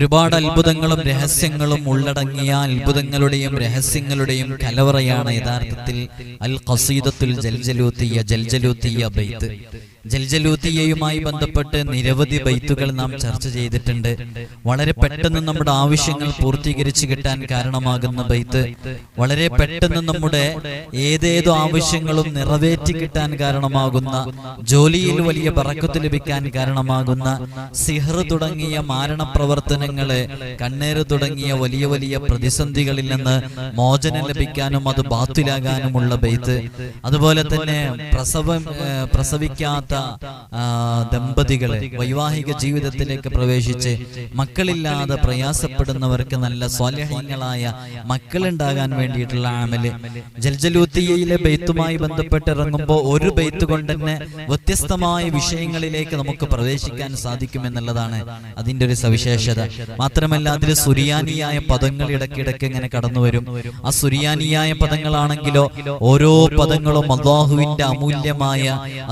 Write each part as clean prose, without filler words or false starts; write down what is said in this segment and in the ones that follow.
ഒരുപാട് അത്ഭുതങ്ങളും രഹസ്യങ്ങളും ഉള്ളടങ്ങിയ അത്ഭുതങ്ങളുടെയും രഹസ്യങ്ങളുടെയും കലവറയാണ് യഥാർത്ഥത്തിൽ അൽ ഖസീദത്തുൽ ജൽജലൂത്തിയ ബൈത്ത്. ജൽജലൂത്തിയയുമായി ബന്ധപ്പെട്ട് നിരവധി ബൈത്തുകൾ നാം ചർച്ച ചെയ്തിട്ടുണ്ട്. വളരെ പെട്ടെന്ന് നമ്മുടെ ആവശ്യങ്ങൾ പൂർത്തീകരിച്ചു കിട്ടാൻ കാരണമാകുന്ന ബൈത്ത്, വളരെ പെട്ടെന്ന് നമ്മുടെ ഏതേതോ ആവശ്യങ്ങളും നിറവേറ്റി കിട്ടാൻ കാരണമാകുന്ന, ജോലിയിൽ വലിയ ബറക്കത്ത് ലഭിക്കാൻ കാരണമാകുന്ന, സിഹർ തുടങ്ങിയ മാരണപ്രവർത്തനങ്ങള്, കണ്ണേറ് തുടങ്ങിയ വലിയ വലിയ പ്രതിസന്ധികളിൽ നിന്ന് മോചനം ലഭിക്കാനും അത് ബാത്തിലാകാനുമുള്ള ബൈത്ത്. അതുപോലെ തന്നെ പ്രസവിക്കാത്ത ദമ്പതികളെ വൈവാഹിക ജീവിതത്തിലേക്ക് പ്രവേശിച്ച് മക്കളില്ലാതെ പ്രയാസപ്പെടുന്നവർക്ക് നല്ല സ്വാലിഹീങ്ങളായ മക്കളുണ്ടാകാൻ വേണ്ടിയിട്ടുള്ള അമല്. ജൽജലൂത്തിയയിലെ ബൈത്തുമായി ബന്ധപ്പെട്ട് ഇറങ്ങുമ്പോൾ ഒരു ബൈത്ത് കൊണ്ട് തന്നെ വ്യത്യസ്തമായ വിഷയങ്ങളിലേക്ക് നമുക്ക് പ്രവേശിക്കാൻ സാധിക്കുമെന്നുള്ളതാണ് അതിന്റെ ഒരു സവിശേഷത. മാത്രമല്ല അതിൽ സുറിയാനിയായ പദങ്ങൾ ഇടയ്ക്കിടയ്ക്ക് ഇങ്ങനെ കടന്നു വരും. ആ സുറിയാനിയായ പദങ്ങളാണെങ്കിലോ ഓരോ പദങ്ങളും അല്ലാഹുവിന്റെ അമൂല്യമായ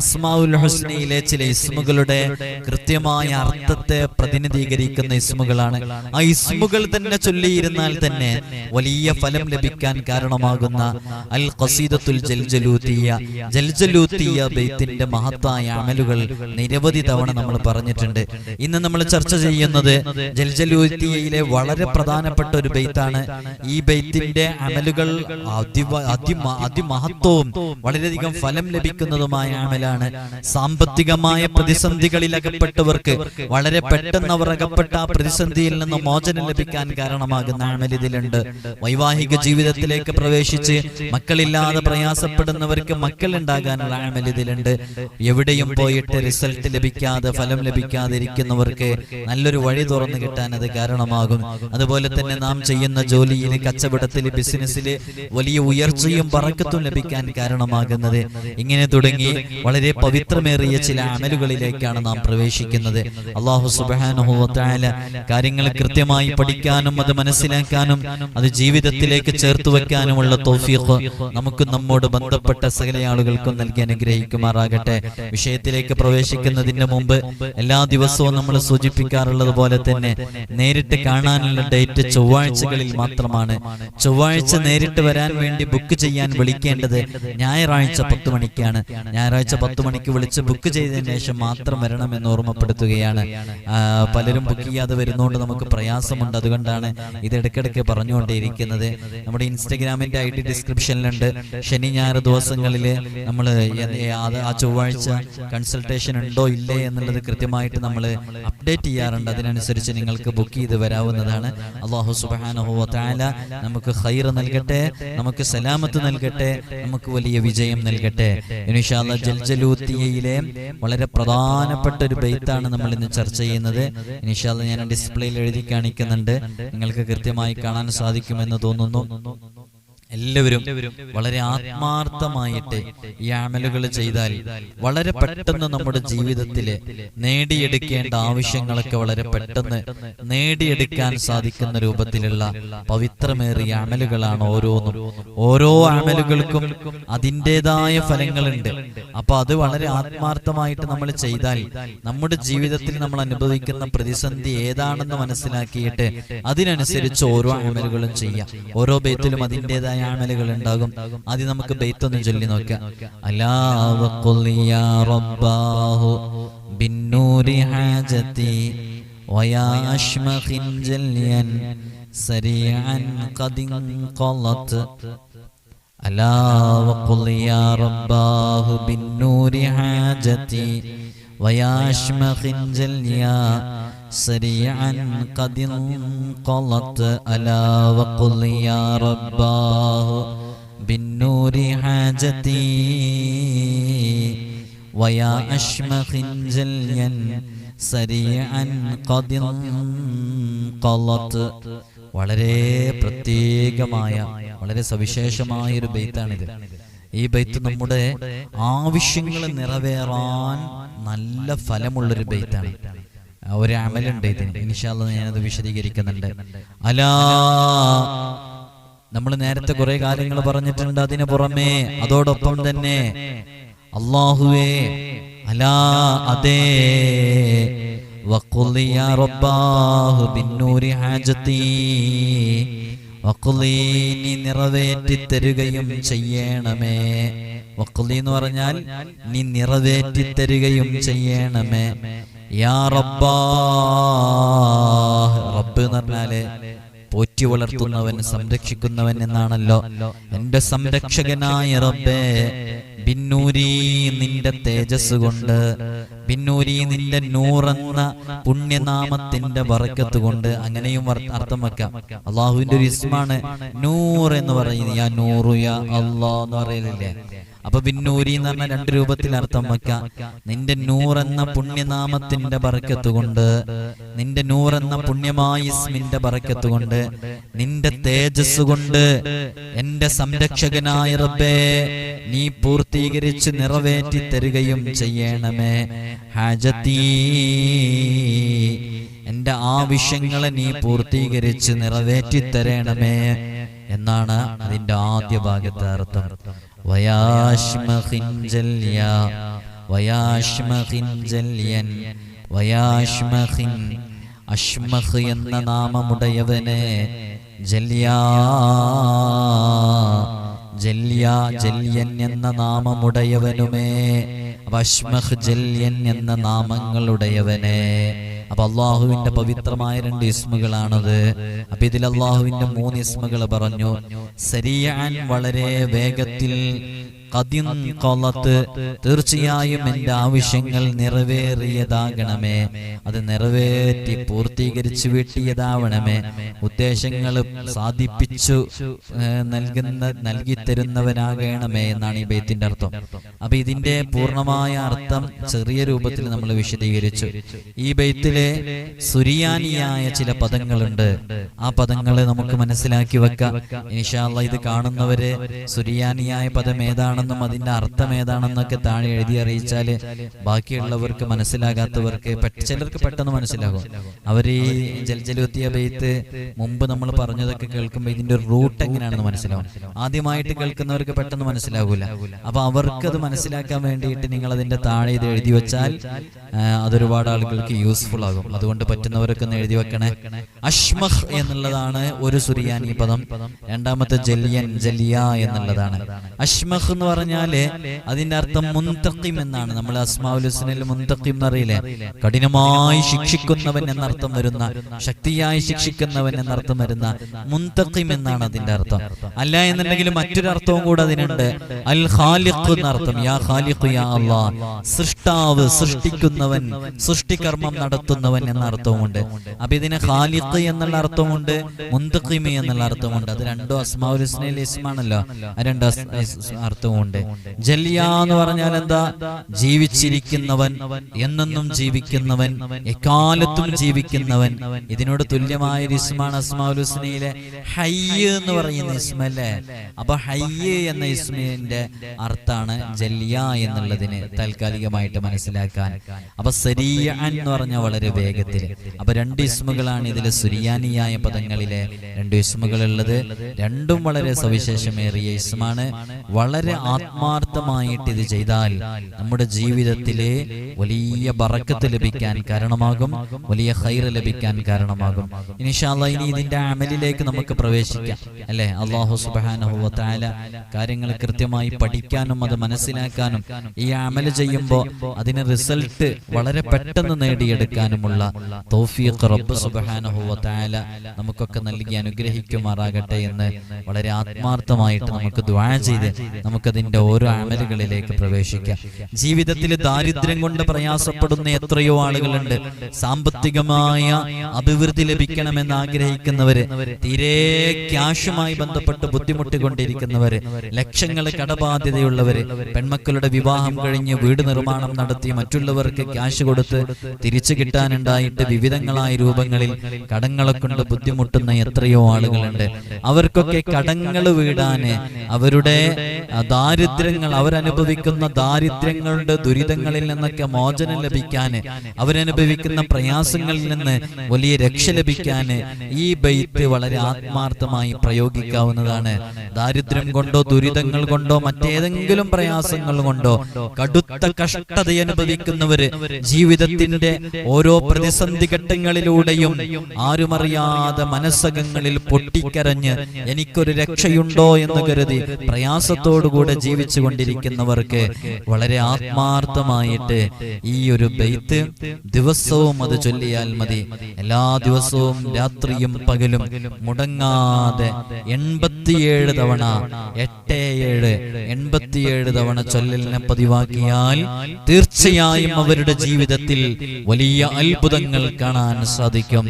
അസ്മാഉൽ ഹുസ്നയിലെ ചില ഇസ്മുകളുടെ കൃത്യമായ അർത്ഥത്തെ പ്രതിനിധീകരിക്കുന്ന ഇസ്മുകളാണ്. ആ ഇസ്മുകൾ തന്നെ ചൊല്ലിയിരുന്നാൽ തന്നെ വലിയ ഫലം ലഭിക്കാൻ കാരണമാകുന്ന അൽ ഖസീദത്തുൽ ജൽജലൂത്തിയ ബൈത്തിന്റെ മഹത്തായ അമലുകൾ നിരവധി തവണ നമ്മൾ പറഞ്ഞിട്ടുണ്ട്. ഇന്ന് നമ്മൾ ചർച്ച ചെയ്യുന്നത് ജൽജലൂത്തിയയിലെ വളരെ പ്രധാനപ്പെട്ട ഒരു ബൈത്താണ്. ഈ ബൈത്തിന്റെ അമലുകൾ അതിമഹത്വവും വളരെയധികം ഫലം ലഭിക്കുന്നതുമായ അമലാണ്. സാമ്പത്തികമായ പ്രതിസന്ധികളിൽ അകപ്പെട്ടവർക്ക് വളരെ പെട്ടെന്ന് അവർ അകപ്പെട്ട ആ പ്രതിസന്ധിയിൽ നിന്ന് മോചനം ലഭിക്കാൻ കാരണമാകുന്ന അമൽ ഇതിലുണ്ട്. വൈവാഹിക ജീവിതത്തിലേക്ക് പ്രവേശിച്ച് മക്കളില്ലാതെ പ്രയാസപ്പെടുന്നവർക്ക് മക്കൾ ഉണ്ടാകാനുള്ള അമൽ ഇതിലുണ്ട്. എവിടെയും പോയിട്ട് റിസൾട്ട് ലഭിക്കാതെ ഫലം ലഭിക്കാതെ ഇരിക്കുന്നവർക്ക് നല്ലൊരു വഴി തുറന്നു കിട്ടാൻ അത് കാരണമാകും. അതുപോലെ തന്നെ നാം ചെയ്യുന്ന ജോലിയിൽ, കച്ചവടത്തിൽ, ബിസിനസ്സിൽ വലിയ ഉയർച്ചയും ബറക്കത്തും ലഭിക്കാൻ കാരണമാകുന്നത്. ഇങ്ങനെ തുടങ്ങി വളരെ പവിത്രമേറിയ ചില അമലുകളിലേക്കാണ് നാം പ്രവേശിക്കുന്നത്. അല്ലാഹു സുബ്ഹാനഹു വ തആല കാര്യങ്ങൾ കൃത്യമായി പഠിക്കാനും അത് മനസ്സിലാക്കാനും അത് ജീവിതത്തിലേക്ക് ചേർത്ത് വെക്കാനുമുള്ള തൗഫീഖ് നമുക്ക് നമ്മോട് ബന്ധപ്പെട്ട സകല ആളുകൾക്കും നൽകി അനുഗ്രഹിക്കുമാറാകട്ടെ. വിഷയത്തിലേക്ക് പ്രവേശിക്കുന്നതിന് മുമ്പ് എല്ലാ ദിവസവും നമ്മൾ സൂചിപ്പിക്കാറുള്ളത് പോലെ തന്നെ നേരിട്ട് കാണാനുള്ള ഡേറ്റ് ചൊവ്വാഴ്ചകളിൽ മാത്രമാണ്. ചൊവ്വാഴ്ച നേരിട്ട് വരാൻ വേണ്ടി ബുക്ക് ചെയ്യാൻ വിളിക്കേണ്ടത് ഞായറാഴ്ച 10 മണിക്കാണ്. ഞായറാഴ്ച 10 മണിക്ക് വിളിച്ച് ബുക്ക് ചെയ്തതിനു ശേഷം മാത്രം വരണമെന്ന് ഓർമ്മപ്പെടുത്തുകയാണ്. പലരും ബുക്ക് ചെയ്യാതെ വരുന്നതുകൊണ്ട് നമുക്ക് പ്രയാസമുണ്ട്. അതുകൊണ്ടാണ് ഇത് ഇടയ്ക്കിടയ്ക്ക് പറഞ്ഞുകൊണ്ടേയിരിക്കുന്നത്. നമ്മുടെ ഇൻസ്റ്റഗ്രാമിന്റെ ID ഡിസ്ക്രിപ്ഷനിലുണ്ട്. ശനി ഞായർ ദിവസങ്ങളിൽ നമ്മൾ ആ ചൊവ്വാഴ്ച കൺസൾട്ടേഷൻ ഉണ്ടോ ഇല്ലേ എന്നുള്ളത് കൃത്യമായിട്ട് നമ്മൾ അപ്ഡേറ്റ് ചെയ്യാറുണ്ട്. അതിനനുസരിച്ച് നിങ്ങൾക്ക് ബുക്ക് ചെയ്ത് വരാവുന്നതാണ്. അല്ലാഹു സുബ്ഹാനഹു വ തആല നമുക്ക് ഖൈർ നൽകട്ടെ, നമുക്ക് സലാമത്ത് നൽകട്ടെ, നമുക്ക് വലിയ വിജയം നൽകട്ടെ. ഇൻഷാ അല്ലാഹ് ജൽജലൂത്തിയയിലെ വളരെ പ്രധാനപ്പെട്ട ഒരു ബൈത്താണ് നമ്മൾ ഇന്ന് ചർച്ച ചെയ്യുന്നത്. ഇൻഷാ അല്ലാഹ് ഞാൻ ഡിസ്പ്ലേയിൽ എഴുതി കാണിക്കുന്നുണ്ട്, നിങ്ങൾക്ക് കൃത്യമായി കാണാൻ സാധിക്കുമെന്ന് തോന്നുന്നു. എല്ലാവരും വളരെ ആത്മാർത്ഥമായിട്ട് ഈ അമലുകൾ ചെയ്താൽ വളരെ പെട്ടെന്ന് നമ്മുടെ ജീവിതത്തില് നേടിയെടുക്കേണ്ട ആവശ്യങ്ങളൊക്കെ വളരെ പെട്ടെന്ന് നേടിയെടുക്കാൻ സാധിക്കുന്ന രൂപത്തിലുള്ള പവിത്രമേറിയ അമലുകളാണ് ഓരോന്നും. ഓരോ അമലുകൾക്കും അതിൻ്റെതായ ഫലങ്ങളുണ്ട്. അപ്പൊ അത് വളരെ ആത്മാർത്ഥമായിട്ട് നമ്മൾ ചെയ്താൽ നമ്മുടെ ജീവിതത്തിൽ നമ്മൾ അനുഭവിക്കുന്ന പ്രതിസന്ധി ഏതാണെന്ന് മനസ്സിലാക്കിയിട്ട് അതിനനുസരിച്ച് ഓരോ അമലുകളും ചെയ്യാം. ഓരോ ബൈത്തിലും അതിൻ്റെതായ അമലുകൾ ഉണ്ടാകും. ആദ്യം നമുക്ക് ബൈത്തൊന്ന് ചൊല്ലി നോക്കാം. അലാ വഖുൽ യാ റബ്ബാഹു ബിന്നൂരി ഹാജതി വയാ അശ്മഖിൻ ജൽയൻ സരീഅൻ ഖദിൻ ഖലത്. അലാ വഖുൽ യാ റബ്ബാഹു ബിന്നൂരി ഹാജതി വയാ അശ്മഖിൻ ജൽയാ سريعا قد انقلت. ألا وقل يا رباه بالنور حاجتي ويا أشمخ جليا سريعا قد انقلت. വളരെ പ്രത്യേകമായ വളരെ സവിശേഷമായ ഒരു ബൈത്താണിത്. ഈ ബൈത്ത് നമ്മുടെ ആവശ്യങ്ങൾ നിറവേറാൻ നല്ല ഫലമുള്ളൊരു ബൈത്താണ്. ഒരു അമലുണ്ട് ഇതിന്. ഇൻഷാ അല്ലാഹ് ഞാനത് വിശദീകരിക്കുന്നുണ്ട്. അലാ, നമ്മൾ നേരത്തെ കുറെ കാര്യങ്ങൾ പറഞ്ഞിട്ടുണ്ട്. അതിന് പുറമെ അതോടൊപ്പം തന്നെ അല്ലാഹുവേ, അലാ, അതേ, വഖുളി യാ റബ്ബാഹു ബിന്നൂരി ഹാജതി വഖുളി നീ നിറവേറ്റി തരുകയും ചെയ്യണമേ. വഖുളി എന്ന് പറഞ്ഞാൽ നീ നിറവേറ്റി തരുകയും ചെയ്യണമേ. യാ റബ്ബാഹ്, റബ്ബ് എന്ന് പറഞ്ഞാല് പോറ്റി വളർത്തുന്നവൻ, സംരക്ഷിക്കുന്നവൻ എന്നാണല്ലോ. എന്റെ സംരക്ഷകനായ റബ്ബേ, ബിന്നൂരി നിന്റെ തേജസ് കൊണ്ട്, ബിന്നൂരി നിന്റെ നൂറെന്ന പുണ്യനാമത്തിന്റെ ബറക്കത്ത് കൊണ്ട്, അങ്ങനെയും അർത്ഥം വെക്കാം. അള്ളാഹുവിന്റെ ഒരു ഇസ്മാണ് നൂർ എന്ന് പറയുന്നത്. യാ നൂറു യാ അല്ലാഹ് എന്ന് പറയലില്ലേ? അപ്പൊ ബിന്നൂരി എന്ന് പറഞ്ഞ രണ്ട് രൂപത്തിൽ അർത്ഥം വെക്കാം. നിന്റെ നൂർ എന്ന പുണ്യനാമത്തിന്റെ ബറക്കത്ത് കൊണ്ട്, നിന്റെ നൂർ എന്ന പുണ്യമായ ഇസ്മിന്റെ ബറക്കത്ത് കൊണ്ട്, നിന്റെ തേജസ് കൊണ്ട് എന്റെ സംരക്ഷകനായ റബ്ബേ നീ പൂർത്തീകരിച്ച് നിറവേറ്റി തരികയും ചെയ്യണമേ. ഹാജതീ, എന്റെ ആവശ്യങ്ങളെ നീ പൂർത്തീകരിച്ച് നിറവേറ്റി തരണമേ എന്നാണ് അതിന്റെ ആദ്യ ഭാഗത്തെ അർത്ഥം. വയാശ്മഖിൻ ജല്യ, വയാശ്മഖിൻ ജല്യൻ, വയാശ്മഖിൻ, അശ്മഖ് എന്ന നാമമുടയവനെ, ജല്യ, ജല്യ ജല്യൻ എന്ന നാമമുടയവനുമേ, അശ്മഖ് ജല്യൻ എന്ന നാമങ്ങളുടയവനെ. അപ്പൊ അള്ളാഹുവിന്റെ പവിത്രമായ രണ്ട് ഇസ്മുകളാണത്. അപ്പൊ ഇതിൽ അള്ളാഹുവിന്റെ 3 ഇസ്മുകൾ പറഞ്ഞു. സരിയാൻ, വളരെ വേഗത്തിൽ, ഖദിൻ ഖലത്ത്, തീർച്ചയായും എന്റെ ആവശ്യങ്ങൾ നിറവേറിയതാകണമേ, അത് നിറവേറ്റി പൂർത്തീകരിച്ചു വീട്ടിയതാവണമേ, ഉദ്ദേശങ്ങൾ സാധിപ്പിച്ചു നൽകി തരുന്നവനാകണമേ എന്നാണ് ഈ ബൈത്തിന്റെ അർത്ഥം. അപ്പൊ ഇതിന്റെ പൂർണ്ണമായ അർത്ഥം ചെറിയ രൂപത്തിൽ നമ്മൾ വിശദീകരിച്ചു. ഈ ബൈത്തിലെ സുരിയാനിയായ ചില പദങ്ങളുണ്ട്. ആ പദങ്ങൾ നമുക്ക് മനസ്സിലാക്കി വെക്കാം. ഇൻഷാ അല്ലാഹ് ഇത് കാണുന്നവര് സുരിയാനിയായ പദം ഏതാണെന്നും അതിന്റെ അർത്ഥം ഏതാണെന്നൊക്കെ താഴെ എഴുതി അറിയിച്ചാല് ബാക്കിയുള്ളവർക്ക്, മനസ്സിലാകാത്തവർക്ക്, ചിലർക്ക് പെട്ടെന്ന് മനസ്സിലാകും. അവർ ഈ ജൽജലുത്തിയ ബൈത്ത് മുമ്പ് നമ്മൾ പറഞ്ഞതൊക്കെ കേൾക്കുമ്പോൾ ഇതിന്റെ റൂട്ട് എങ്ങനെയാണെന്ന് മനസ്സിലാവും. ആദ്യമായിട്ട് കേൾക്കുന്നവർക്ക് പെട്ടെന്ന് മനസ്സിലാകൂല. അപ്പൊ അവർക്ക് അത് മനസ്സിലാക്കാൻ വേണ്ടിയിട്ട് നിങ്ങൾ അതിന്റെ താഴെ ഇത് എഴുതി വെച്ചാൽ അതൊരുപാട് ആളുകൾക്ക് യൂസ്ഫുൾ ആകും. അതുകൊണ്ട് പറ്റുന്നവരൊക്കെ ഒന്ന് എഴുതി വെക്കണേ. അശ്മഖ് എന്നുള്ളതാണ് ഒരു സുരിയാനി പദം. രണ്ടാമത്തെ ജല്യൻ, ജല്യ എന്നുള്ളതാണ്. അശ്മഖ് എന്ന് പറഞ്ഞാല് അതിന്റെ അർത്ഥം മുന്തഖിം എന്നാണ്. നമ്മൾ അസ്മാഉൽ ഹുസ്നയിൽ മുന്തഖിം എന്നറിയില്ലേ? കഠിനമായി ശിക്ഷിക്കുന്നവൻ എന്നർത്ഥം വരുന്ന, ശക്തിയായി ശിക്ഷിക്കുന്നവൻ എന്നർത്ഥം വരുന്ന മുന്തഖിം എന്നാണ് അതിന്റെ അർത്ഥം. അല്ല എന്നുണ്ടെങ്കിൽ മറ്റൊരു അർത്ഥവും കൂടെ അതിനുണ്ട്. അൽ ഖാലിഖ് എന്നർത്ഥം. യാ ഖാലിഖ് യാ അല്ലാഹ്, സൃഷ്ടാവ്, സൃഷ്ടിക്കുന്നവൻ, സൃഷ്ടികർമ്മം നടത്തുന്നവൻ എന്ന അർത്ഥവുമുണ്ട്. അപ്പൊ ഇതിന് ഖാലിഖ് എന്നുള്ള അർത്ഥമുണ്ട്, മുന്തഖിം എന്നുള്ള അർത്ഥമുണ്ട്. അത് രണ്ടും അസ്മാഉൽ ഹുസ്നയിലെ ഇസ്മാണല്ലോ. ആ രണ്ട് അർത്ഥവുമുണ്ട്. ജല്യ എന്ന് പറഞ്ഞാൽ എന്താ? ജീവിച്ചിരിക്കുന്നവൻ, എന്നെന്നും ജീവിക്കുന്നവൻ, എക്കാലത്തും ജീവിക്കുന്നവൻ. ഇതിനോട് തുല്യമായ ഒരു ഇസ്മാണ് അസ്മാഉൽ ഹുസ്നയിലെ ഹയ്യ് എന്ന് പറയുന്ന ഇസ്മല്ലേ? അപ്പൊ ഹയ്യ് എന്ന ഇസ്മിന്റെ അർത്ഥാണ് ജല്യ എന്നുള്ളതിന് താൽക്കാലികമായിട്ട് മനസ്സിലാക്കാൻ. അപ്പൊ സരീഅൻ എന്ന് പറഞ്ഞാൽ വളരെ വേഗത്തിൽ. അപ്പൊ രണ്ട് ഇസ്മുകളാണ് ഇതിലെ സുരിയാനിയായ പദങ്ങളിലെ രണ്ട് ഇസ്മുകൾ ഉള്ളത്. രണ്ടും വളരെ സവിശേഷമേറിയ ഇസ്മാണ്. വളരെ ആത്മാർത്ഥമായിട്ട് ഇത് ചെയ്താൽ നമ്മുടെ ജീവിതത്തിലെ വലിയ ബറക്കത്ത് ലഭിക്കാൻ കാരണമാകും, വലിയ ഖൈർ ലഭിക്കാൻ കാരണമാകും. ഇൻഷാ അല്ലാഹ് ഇനി ഇതിന്റെ അമലിലേക്ക് നമുക്ക് പ്രവേശിക്കാം, അല്ലെ? അല്ലാഹു സുബ്ഹാനഹു വ തആല കാര്യങ്ങൾ കൃത്യമായി പഠിക്കാനും അത് മനസ്സിലാക്കാനും ഈ അമൽ ചെയ്യുമ്പോൾ അതിന് റിസൾട്ട് വളരെ പെട്ടെന്ന് നേടിയെടുക്കാനുമുള്ള തൗഫീഖ് റബ്ബ് സുബ്ഹാനഹു വ തആല നമുക്കൊക്കെ നൽകി അനുഗ്രഹിക്കുമാറാകട്ടെ എന്ന് വളരെ ആത്മാർത്ഥമായിട്ട് നമുക്ക് ദുആ ചെയ്ത് നമുക്കതിന്റെ ഓരോ അമലുകളിലേക്ക് പ്രവേശിക്കാം. ജീവിതത്തിൽ ദാരിദ്ര്യം കൊണ്ട് പ്രയാസപ്പെടുന്ന എത്രയോ ആളുകളുണ്ട്. സാമ്പത്തികമായ അഭിവൃദ്ധി ലഭിക്കണമെന്ന് ആഗ്രഹിക്കുന്നവര്, തീരെ ക്യാഷുമായി ബന്ധപ്പെട്ട് ബുദ്ധിമുട്ടിക്കൊണ്ടിരിക്കുന്നവര്, ലക്ഷങ്ങൾ കടബാധ്യതയുള്ളവര്, പെൺമക്കളുടെ വിവാഹം കഴിഞ്ഞ് വീട് നിർമ്മാണം നടത്തി മറ്റുള്ളവർക്ക് ക്യാഷ് കൊടുത്ത് തിരിച്ചു കിട്ടാനുണ്ടായിട്ട് വിവിധങ്ങളായ രൂപങ്ങളിൽ കടങ്ങളെ കൊണ്ട് ബുദ്ധിമുട്ടുന്ന എത്രയോ ആളുകളുണ്ട്. അവർക്കൊക്കെ കടങ്ങൾ വീടാന്, അവരുടെ ദാരിദ്ര്യങ്ങൾ, അവരനുഭവിക്കുന്ന ദാരിദ്ര്യങ്ങളുടെ ദുരിതങ്ങളിൽ നിന്നൊക്കെ മോചനം ലഭിക്കാൻ, അവരനുഭവിക്കുന്ന പ്രയാസങ്ങളിൽ നിന്ന് വലിയ രക്ഷ ലഭിക്കാൻ ഈ ബൈത്ത് വളരെ ആത്മാർത്ഥമായി പ്രയോഗിക്കാവുന്നതാണ്. ദാരിദ്ര്യം കൊണ്ടോ ദുരിതങ്ങൾ കൊണ്ടോ മറ്റേതെങ്കിലും പ്രയാസങ്ങൾ കൊണ്ടോ കടുത്ത കഷ്ടത അനുഭവിക്കുന്നവര് ജീവിതത്തിന്റെ ഓരോ പ്രതിസന്ധി ഘട്ടങ്ങളിലൂടെയും ആരുമറിയാതെ മനസ്സകങ്ങളിൽ പൊട്ടിക്കരഞ്ഞ് എനിക്കൊരു രക്ഷയുണ്ടോ എന്ന് കരുതി പ്രയാസത്തോടുകൂടെ ജീവിച്ചു കൊണ്ടിരിക്കുന്നവർക്ക് വളരെ ആത്മാർത്ഥമായിട്ട് ഈ ഒരു ബൈത്ത് ദിവസവും അത് ചൊല്ലിയാൽ മതി. എല്ലാ ദിവസവും രാത്രിയും പകലും മുടങ്ങാതെ 87 തവണ 87 തവണ ചൊല്ലലിനെ പതിവാക്കിയാൽ തീർച്ചയായും അവരുടെ ജീവിതത്തിൽ വലിയ അത്ഭുതങ്ങൾ കാണാൻ സാധിക്കും.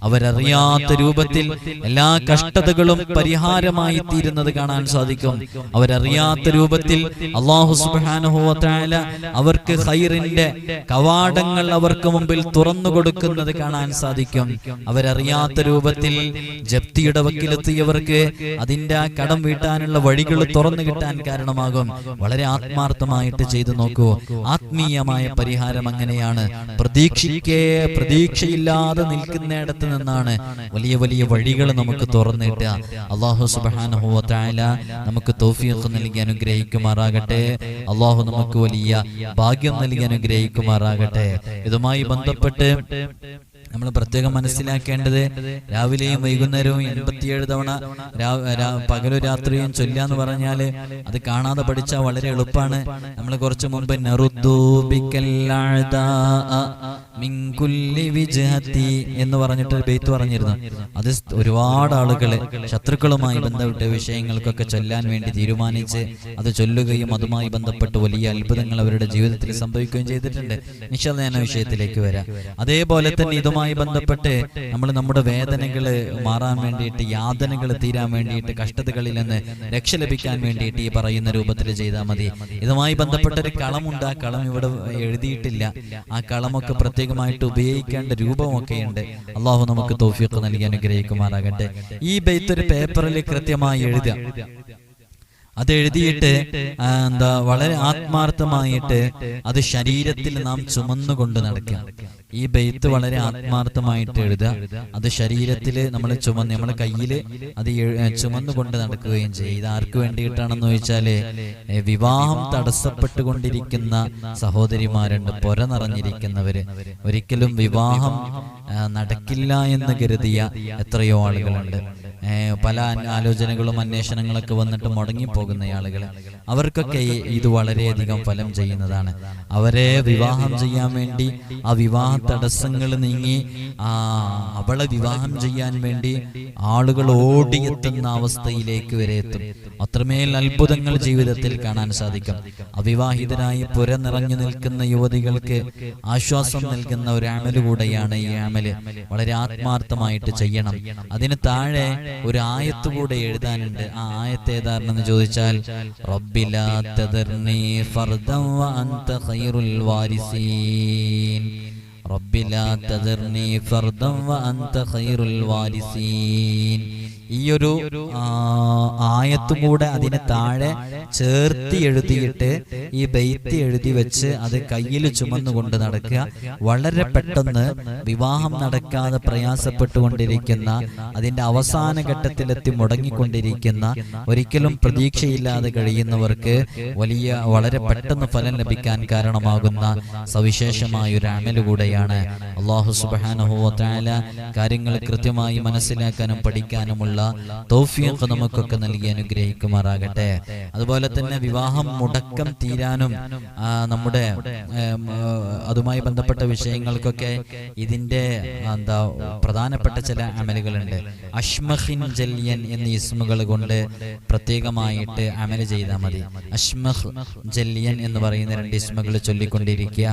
അവരറിയാത്ത രൂപത്തിൽ എല്ലാ കഷ്ടതകളും പരിഹാരമായി തീരുന്നത് കാണാൻ സാധിക്കും. അവരറിയാത്ത രൂപത്തിൽ അല്ലാഹു സുബ്ഹാനഹു വ തആല അവർക്ക് ഖൈറിന്റെ കവാടങ്ങൾ അവർക്ക് മുമ്പിൽ തുറന്നു കൊടുക്കുന്നത് കാണാൻ സാധിക്കും. അവരറിയാത്ത രൂപത്തിൽ ജപ്തിയുടെ വക്കിലെത്തിയവർക്ക് അതിന്റെ ആ കടം വീട്ടാനുള്ള വഴികൾ തുറന്നു കിട്ടാൻ കാരണമാകും. വളരെ ആത്മാർത്ഥമായിട്ട് ചെയ്തു നോക്കൂ. ആത്മീയമായ പരിഹാരം അങ്ങനെയാണ്. പ്രതീക്ഷയില്ലാതെ നിൽക്കുന്നിടത്ത് നിന്നാണ് വലിയ വലിയ വഴികൾ നമുക്ക് തുറന്നു കിട്ടുക. അല്ലാഹു സുബ്ഹാനഹു വ തആല നമുക്ക് തൗഫീഖ് നൽകി അനുഗ്രഹിക്കുമാറാകട്ടെ. അല്ലാഹു നമുക്ക് വലിയ ഭാഗ്യം നൽകി അനുഗ്രഹിക്കുമാറാകട്ടെ. ഇതുമായി ബന്ധപ്പെട്ട് നമ്മൾ പ്രത്യേകം മനസ്സിലാക്കേണ്ടത് രാവിലെയും വൈകുന്നേരവും 87 തവണ പകലും രാത്രിയും ചൊല്ലാന്ന് പറഞ്ഞാല് അത് കാണാതെ പഠിച്ചാൽ വളരെ എളുപ്പമാണ്. നമ്മൾ കുറച്ചു മുമ്പ് എന്ന് പറഞ്ഞിട്ട് ബെയ്ത്ത് പറഞ്ഞിരുന്നു. അത് ഒരുപാട് ആളുകള് ശത്രുക്കളുമായി ബന്ധപ്പെട്ട വിഷയങ്ങൾക്കൊക്കെ ചൊല്ലാൻ വേണ്ടി തീരുമാനിച്ച് അത് ചൊല്ലുകയും അതുമായി ബന്ധപ്പെട്ട് വലിയ അത്ഭുതങ്ങൾ അവരുടെ ജീവിതത്തിൽ സംഭവിക്കുകയും ചെയ്തിട്ടുണ്ട്. ഇൻഷാ അല്ലാഹ് ഞാൻ ആ വിഷയത്തിലേക്ക് വരാം. അതേപോലെ തന്നെ ഇതുമായി ബന്ധപ്പെട്ട് നമ്മൾ നമ്മുടെ വേദനകള് മാറാൻ വേണ്ടിയിട്ട്, യാതനകൾ തീരാൻ വേണ്ടിയിട്ട്, കഷ്ടതകളിൽ നിന്ന് രക്ഷ ലഭിക്കാൻ വേണ്ടിയിട്ട് ഈ പറയുന്ന രൂപത്തിൽ ചെയ്താൽ മതി. ഇതുമായി ബന്ധപ്പെട്ട ഒരു കളമുണ്ട്. ആ കളം ഇവിടെ എഴുതിയിട്ടില്ല. ആ കളമൊക്കെ പ്രത്യേകമായിട്ട് ഉപയോഗിക്കേണ്ട രൂപമൊക്കെ ഉണ്ട്. അള്ളാഹു നമുക്ക് തൗഫീഖ് നൽകി അനുഗ്രഹിക്കുമാറാകട്ടെ. ഈ ബൈത്ത് ഒരു പേപ്പറിൽ കൃത്യമായി എഴുതുക. അത് എഴുതിയിട്ട് വളരെ ആത്മാർത്ഥമായിട്ട് അത് ശരീരത്തിൽ നാം ചുമന്നുകൊണ്ട് നടക്കുക. ഈ ബൈത്ത് വളരെ ആത്മാർത്ഥമായിട്ട് എഴുതുക. അത് ശരീരത്തിൽ നമ്മൾ നമ്മുടെ കയ്യിൽ അത് ചുമന്നുകൊണ്ട് നടക്കുകയും ചെയ്യും. ഇത് ആർക്ക് വേണ്ടിയിട്ടാണെന്ന് ചോദിച്ചാല് വിവാഹം തടസ്സപ്പെട്ടുകൊണ്ടിരിക്കുന്ന സഹോദരിമാരുണ്ട്, പൊര നിറഞ്ഞിരിക്കുന്നവര്. ഒരിക്കലും വിവാഹം നടക്കില്ല എന്ന് കരുതിയ എത്രയോ ആളുകളുണ്ട്. പല ആലോചനകളും അന്വേഷണങ്ങളൊക്കെ വന്നിട്ട് മുടങ്ങിപ്പോകുന്ന ആളുകൾ, അവർക്കൊക്കെ ഇത് വളരെയധികം ഫലം ചെയ്യുന്നതാണ്. അവരെ വിവാഹം ചെയ്യാൻ വേണ്ടി ആ വിവാഹ തടസ്സങ്ങൾ നീങ്ങി അവളെ വിവാഹം ചെയ്യാൻ വേണ്ടി ആളുകൾ ഓടിയെത്തുന്ന അവസ്ഥയിലേക്ക് വരെ എത്തും. അത്രമേൽ അത്ഭുതങ്ങൾ ജീവിതത്തിൽ കാണാൻ സാധിക്കും. അവിവാഹിതരായി പുര നിറഞ്ഞു നിൽക്കുന്ന യുവതികൾക്ക് ആശ്വാസം നൽകുന്ന ഒരു അമല് കൂടെയാണ് ഈ അമല്. വളരെ ആത്മാർത്ഥമായിട്ട് ചെയ്യണം. അതിന് താഴെ ഒരു ആയത്ത് കൂടെ എഴുതാനുണ്ട്. ആ ആയത്ത് ഏതാണെന്ന് ചോദിച്ചാൽ റബ്ബിലാ തദർനി ഫർദൻ വ അൻത ഖൈറുൽ വാരിസീൻ. റബ്ബിലാ തദർനി ഫർദൻ വ അൻത ഖൈറുൽ വാരിസീൻ. ഈ ഒരു ആയത്തും കൂടെ അതിന് താഴെ ചേർത്തി എഴുതിയിട്ട് ഈ ബൈത്ത് എഴുതി വെച്ച് അത് കയ്യിൽ ചുമന്നുകൊണ്ട് നടക്കുക. വളരെ പെട്ടെന്ന് വിവാഹം നടക്കാതെ പ്രയാസപ്പെട്ടുകൊണ്ടിരിക്കുന്ന, അതിന്റെ അവസാന ഘട്ടത്തിലെത്തി മുടങ്ങിക്കൊണ്ടിരിക്കുന്ന, ഒരിക്കലും പ്രതീക്ഷയില്ലാതെ കഴിയുന്നവർക്ക് വളരെ പെട്ടെന്ന് ഫലം ലഭിക്കാൻ കാരണമാകുന്ന സവിശേഷമായ ഒരു അമല് കൂടെയാണ്. അല്ലാഹു സുബ്ഹാനഹു വ തആല കാര്യങ്ങൾ കൃത്യമായി മനസ്സിലാക്കാനും പഠിക്കാനുമുള്ള തൗഫീഖ് നമുക്കൊക്കെ നൽകി അനുഗ്രഹിക്കുമാറാകട്ടെ. അതുപോലെ തന്നെ വിവാഹം മുടക്കം തീരാനും നമ്മുടെ അതുമായി ബന്ധപ്പെട്ട വിഷയങ്ങൾക്കൊക്കെ ഇതിന്റെ പ്രധാനപ്പെട്ട ചില അമലുകളുണ്ട്. അഷ്മഖിൻ ജല്യൻ എന്നീ ഇസ്മുകൾ കൊണ്ട് പ്രത്യേകമായിട്ട് അമല് ചെയ്താൽ മതി. അഷ്മഖ് ജല്യൻ എന്ന് പറയുന്ന 2 ഇസ്മുകൾ ചൊല്ലിക്കൊണ്ടിരിക്കുക.